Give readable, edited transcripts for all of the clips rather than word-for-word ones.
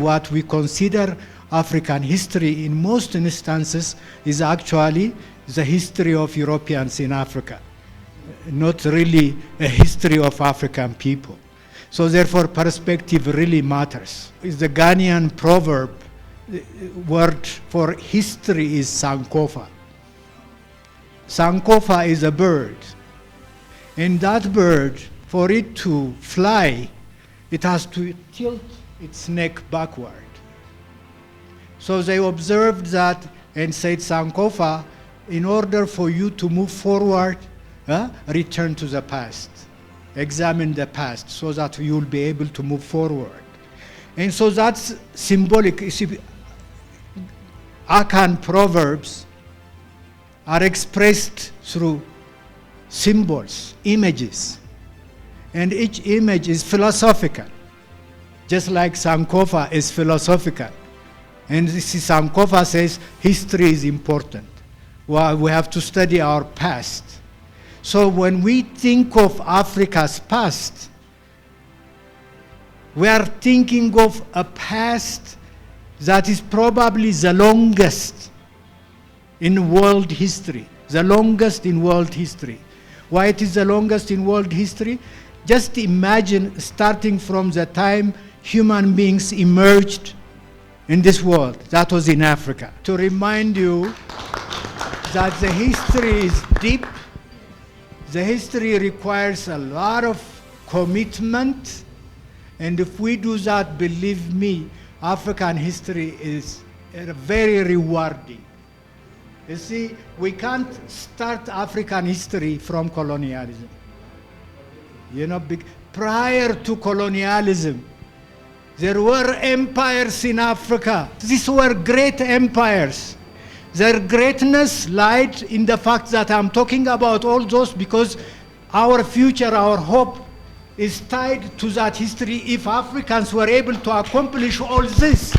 what we consider African history in most instances is actually the history of Europeans in Africa, not really a history of African people. So therefore, perspective really matters. It's the Ghanaian proverb, word for history is Sankofa. Sankofa is a bird. And that bird, for it to fly, it has to tilt its neck backward. So they observed that and said, Sankofa, in order for you to move forward, return to the past. Examine the past so that you will be able to move forward. And so that's symbolic. You see, Akan proverbs are expressed through symbols, images. And each image is philosophical, just like Sankofa is philosophical. And Sankofa says history is important. Well, we have to study our past. So when we think of Africa's past, we are thinking of a past that is probably the longest in world history. The longest in world history. Why it is the longest in world history? Just imagine starting from the time human beings emerged in this world. That was in Africa. To remind you that the history is deep. The history requires a lot of commitment. And if we do that, believe me, African history is very rewarding. You see, we can't start African history from colonialism. You know, prior to colonialism, there were empires in Africa. These were great empires. Their greatness lied in the fact that I'm talking about all those because our future, our hope is tied to that history. If Africans were able to accomplish all this,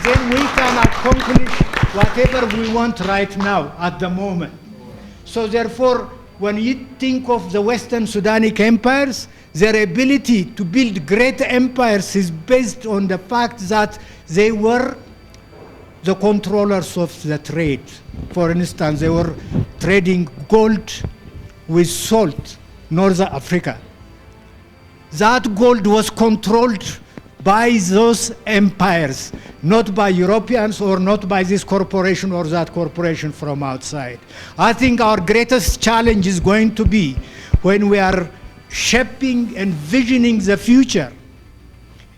then we can accomplish whatever we want right now at the moment. So therefore, when you think of the Western Sudanic empires, their ability to build great empires is based on the fact that they were the controllers of the trade. For instance, they were trading gold with salt, North Africa. That gold was controlled by those empires, not by Europeans or not by this corporation or that corporation from outside. I think our greatest challenge is going to be when we are shaping and visioning the future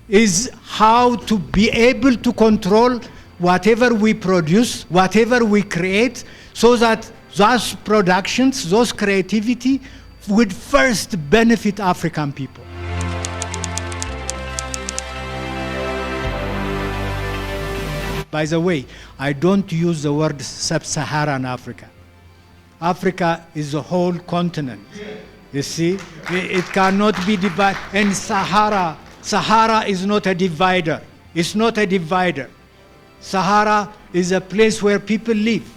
is how to be able to control whatever we produce, whatever we create, so that those productions, those creativity would first benefit African people. By the way, I don't use the word sub-Saharan Africa. Africa is a whole continent. You see, it cannot be divided. And Sahara is not a divider. It's not a divider. Sahara is a place where people live.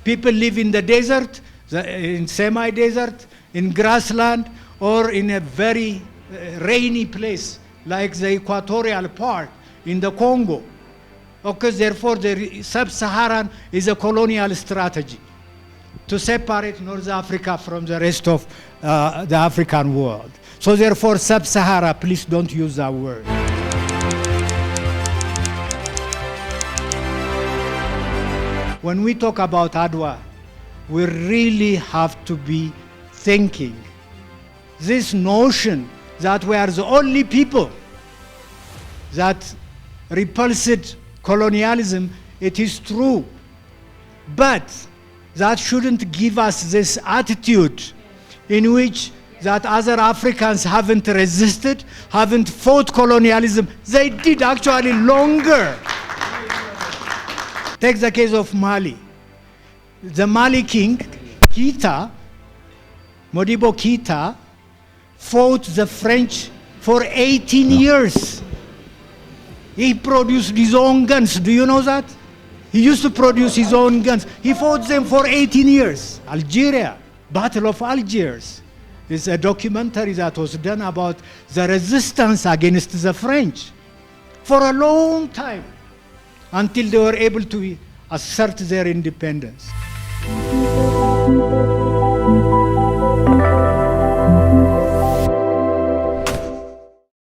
People live in the desert, in semi-desert, in grassland, or in a very rainy place, like the equatorial part in the Congo. Okay, therefore, the sub-Saharan is a colonial strategy to separate North Africa from the rest of the African world. So therefore, sub-Sahara, please don't use that word. When we talk about Adwa, we really have to be thinking this notion that we are the only people that repulsed colonialism. It is true, but that shouldn't give us this attitude in which that other Africans haven't resisted, haven't fought colonialism. They did actually longer. Take the case of Mali. The Mali king, Keita, Modibo Keita, fought the French for 18 years. He produced his own guns. Do you know that? He used to produce his own guns. He fought them for 18 years. Algeria, Battle of Algiers. It's a documentary that was done about the resistance against the French for a long time until they were able to assert their independence.